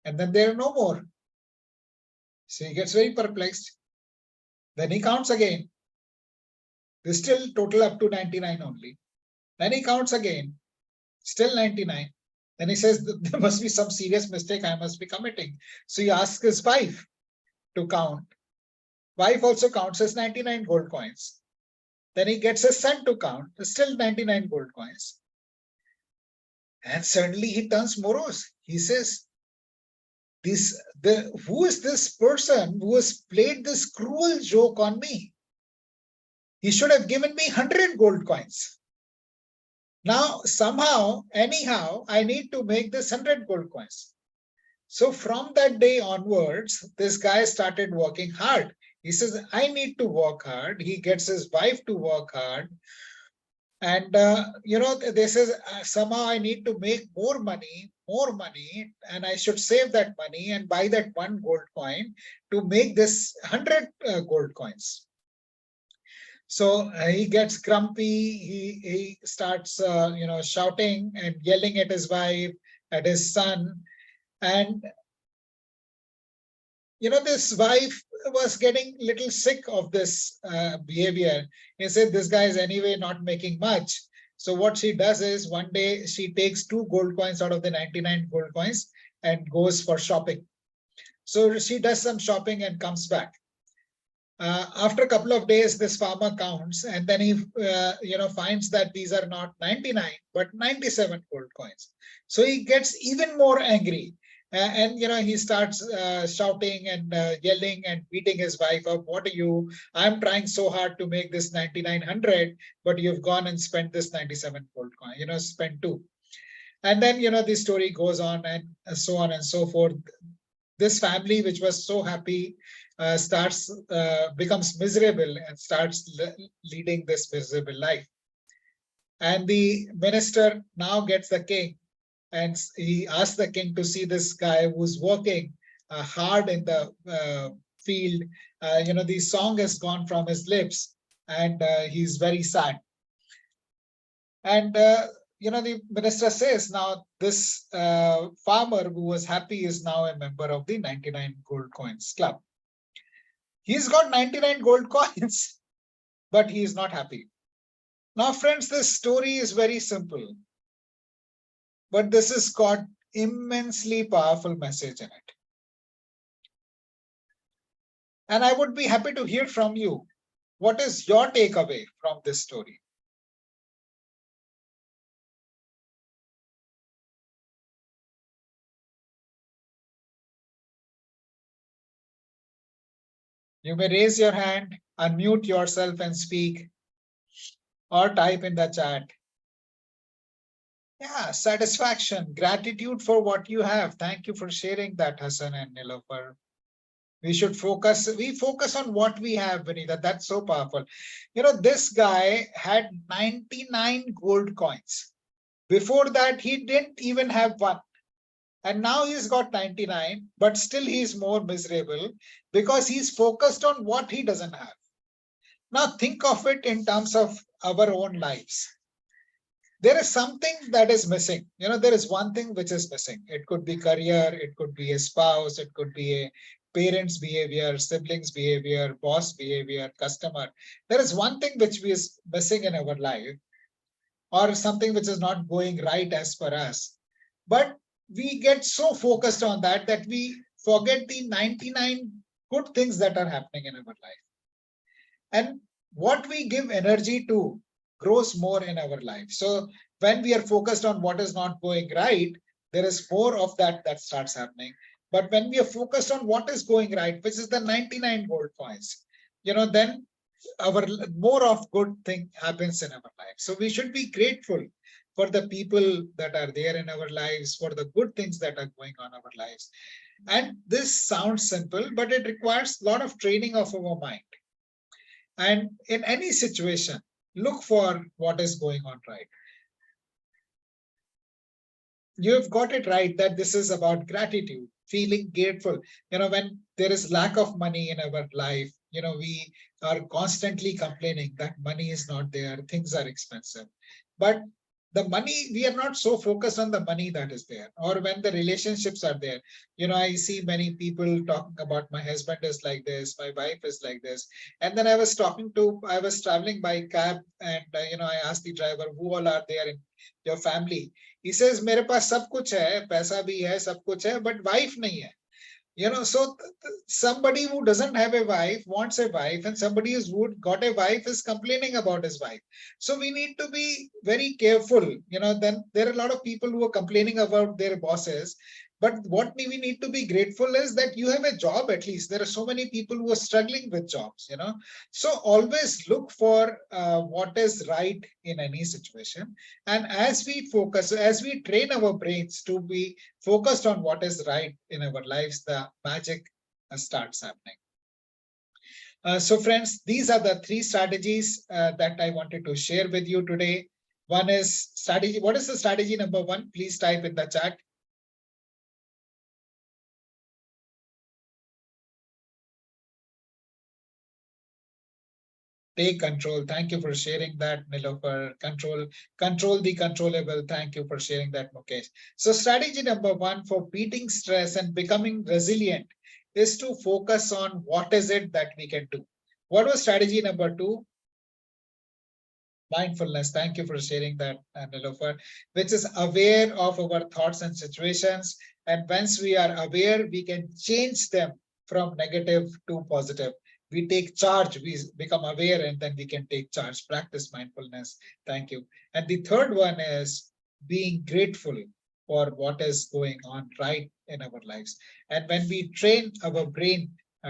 Speaker 1: And then there are no more. So he gets very perplexed. Then he counts again. They still total up to 99 only. Then he counts again, still 99. Then he says, there must be some serious mistake I must be committing. So he asks his wife to count. Wife also counts as 99 gold coins. Then he gets his son to count, still 99 gold coins. And suddenly he turns morose. He says, who is this person who has played this cruel joke on me? He should have given me 100 gold coins. Now, somehow, anyhow, I need to make this 100 gold coins. So from that day onwards, this guy started working hard. He says, I need to work hard. He gets his wife to work hard. And, they says, somehow I need to make more money, and I should save that money and buy that 1 gold coin to make this 100 gold coins. So he gets grumpy. He starts, shouting and yelling at his wife, at his son. And, this wife was getting a little sick of this behavior. He said, this guy is anyway not making much. So what she does is one day she takes 2 gold coins out of the 99 gold coins and goes for shopping. So she does some shopping and comes back. After a couple of days, this farmer counts, and then he, finds that these are not 99, but 97 gold coins. So he gets even more angry. And he starts shouting and yelling and beating his wife up. What are you? I'm trying so hard to make this 9900, but you've gone and spent this 97 gold coin. Spent 2. And then the story goes on and so on and so forth. This family, which was so happy, becomes miserable and starts leading this miserable life. And the minister now gets the king. And he asked the king to see this guy who's working hard in the field. The song has gone from his lips, and he's very sad. And the minister says, now this farmer who was happy is now a member of the 99 gold coins club. He's got 99 gold coins, but he is not happy. Now, friends, this story is very simple. But this has got immensely powerful message in it. And I would be happy to hear from you. What is your takeaway from this story? You may raise your hand, unmute yourself and speak, or type in the chat. Yeah, satisfaction, gratitude for what you have. Thank you for sharing that, Hassan and Nilofer. We focus on what we have, Vinita. That's so powerful. This guy had 99 gold coins. Before that, he didn't even have 1. And now he's got 99, but still he's more miserable because he's focused on what he doesn't have. Now think of it in terms of our own lives. There is something that is missing. There is one thing which is missing. It could be career, it could be a spouse, it could be a parent's behavior, siblings behavior, boss behavior, customer. There is one thing which is missing in our life, or something which is not going right as per us. But we get so focused on that we forget the 99 good things that are happening in our life. And what we give energy to grows more in our life. So when we are focused on what is not going right, there is more of that starts happening. But when we are focused on what is going right, which is the 99 gold coins, then our more of good thing happens in our life. So we should be grateful for the people that are there in our lives, for the good things that are going on in our lives. And this sounds simple, but it requires a lot of training of our mind. And in any situation, look for what is going on right. You've got it right that this is about gratitude, feeling grateful. When there is lack of money in our life, we are constantly complaining that money is not there, things are expensive. But the money, we are not so focused on the money that is there, or when the relationships are there. I see many people talking about my husband is like this, my wife is like this. And then I was traveling by cab, and I asked the driver, who all are there in your family? He says, मेरे पास सब कुछ है, पैसा भी है, सब कुछ है, but wife नहीं है. So somebody who doesn't have a wife wants a wife, and somebody who got a wife is complaining about his wife. So we need to be very careful. Then there are a lot of people who are complaining about their bosses. But what we need to be grateful is that you have a job at least. There are so many people who are struggling with jobs, So always look for what is right in any situation. And as we train our brains to be focused on what is right in our lives, the magic starts happening. So friends, these are the 3 strategies that I wanted to share with you today. One is strategy. What is the strategy number 1? Please type in the chat. Take control. Thank you for sharing that, Nilofer. Control the controllable. Thank you for sharing that, Mukesh. So strategy number 1 for beating stress and becoming resilient is to focus on what is it that we can do. What was strategy number 2? Mindfulness. Thank you for sharing that, Nilofer, which is aware of our thoughts and situations. And once we are aware, we can change them from negative to positive. We take charge, we become aware, and then we can take charge. Practice mindfulness. Thank you. And the third one is being grateful for what is going on right in our lives. And when we train our brain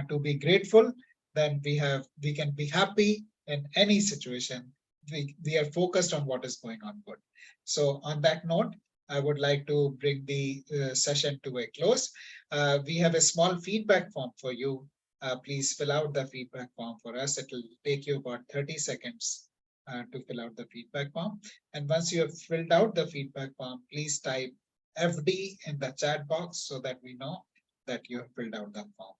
Speaker 1: to be grateful, then we can be happy in any situation. We are focused on what is going on good. So on that note, I would like to bring the session to a close. We have a small feedback form for you. Please fill out the feedback form for us. It will take you about 30 seconds to fill out the feedback form. And once you have filled out the feedback form, please type FD in the chat box so that we know that you have filled out the form.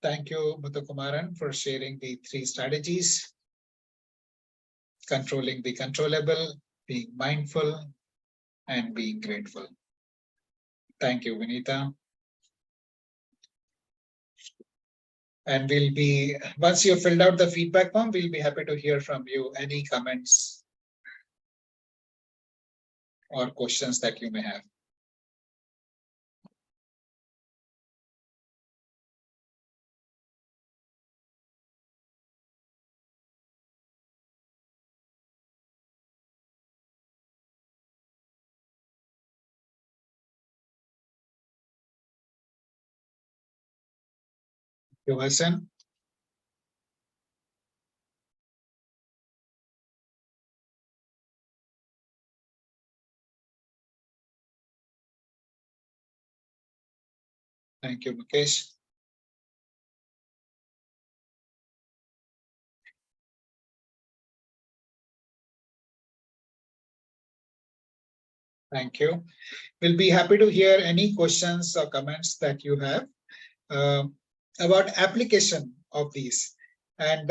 Speaker 1: Thank you, Muthukumaran, for sharing the 3 strategies. Controlling the controllable, being mindful, and being grateful. Thank you, Vinita. And we'll be, once you've filled out the feedback form, we'll be happy to hear from you any comments or questions that you may have. You, Hassan? Thank you, Mukesh. Thank you. We'll be happy to hear any questions or comments that you have about application of these. And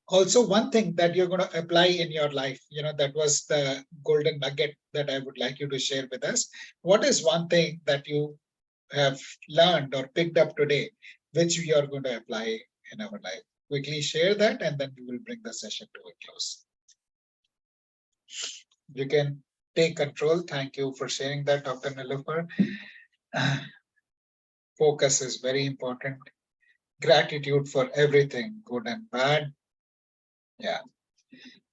Speaker 1: also one thing that you're going to apply in your life, that was the golden nugget that I would like you to share with us. What is one thing that you have learned or picked up today, which we are going to apply in our life? Quickly share that, and then we will bring the session to a close. You can take control. Thank you for sharing that, Dr. Nilofer. Focus is very important. Gratitude for everything, good and bad. Yeah.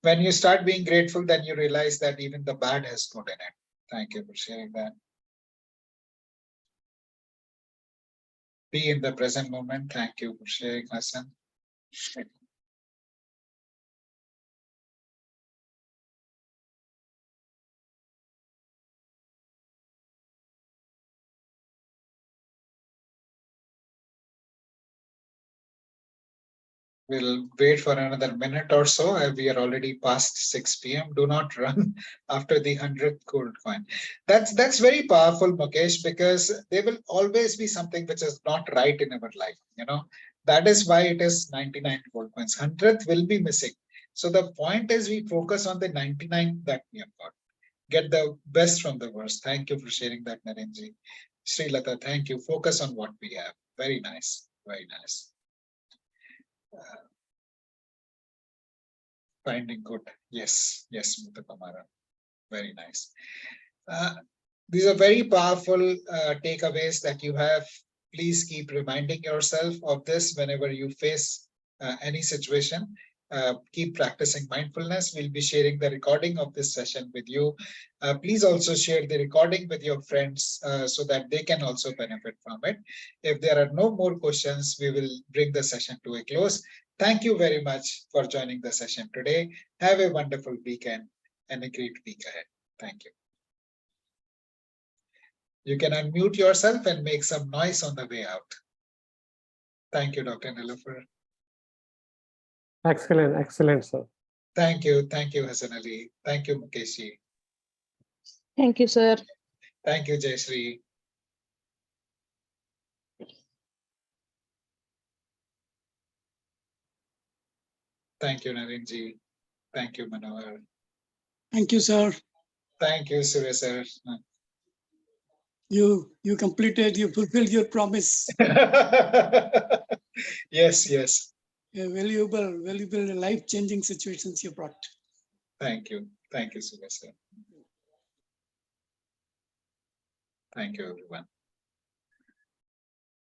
Speaker 1: When you start being grateful, then you realize that even the bad has good in it. Thank you for sharing that. Be in the present moment. Thank you for sharing, Hassan. We'll wait for another minute or so. We are already past 6 p.m. Do not run after the 100th gold coin. That's very powerful, Mukesh, because there will always be something which is not right in our life. That is why it is 99 gold coins. 100th will be missing. So the point is we focus on the 99 that we have got. Get the best from the worst. Thank you for sharing that, Narenji. Srilata, thank you. Focus on what we have. Very nice. Very nice. Finding good. Yes, yes, Mr. Kumara. Very nice. Uh, these are very powerful takeaways that you have. Please keep reminding yourself of this whenever you face any situation. Keep practicing mindfulness. We'll be sharing the recording of this session with you. Please also share the recording with your friends so that they can also benefit from it. If there are no more questions, we will bring the session to a close. Thank you very much for joining the session today. Have a wonderful weekend and a great week ahead. Thank you. You can unmute yourself and make some noise on the way out. Thank you, Dr. Nilofer.
Speaker 2: Excellent, excellent, sir.
Speaker 1: Thank you, Hassan Ali. Thank you, Mukeshi.
Speaker 3: Thank you, sir.
Speaker 1: Thank you, Jayshree. Thank you, Narenji. Thank you, Manohar.
Speaker 4: Thank you, sir.
Speaker 1: Thank you, Suresh sir.
Speaker 4: You fulfilled your promise.
Speaker 1: Yes, yes.
Speaker 4: Valuable, life-changing situations you brought.
Speaker 1: Thank you, Suresh sir. Thank you, everyone.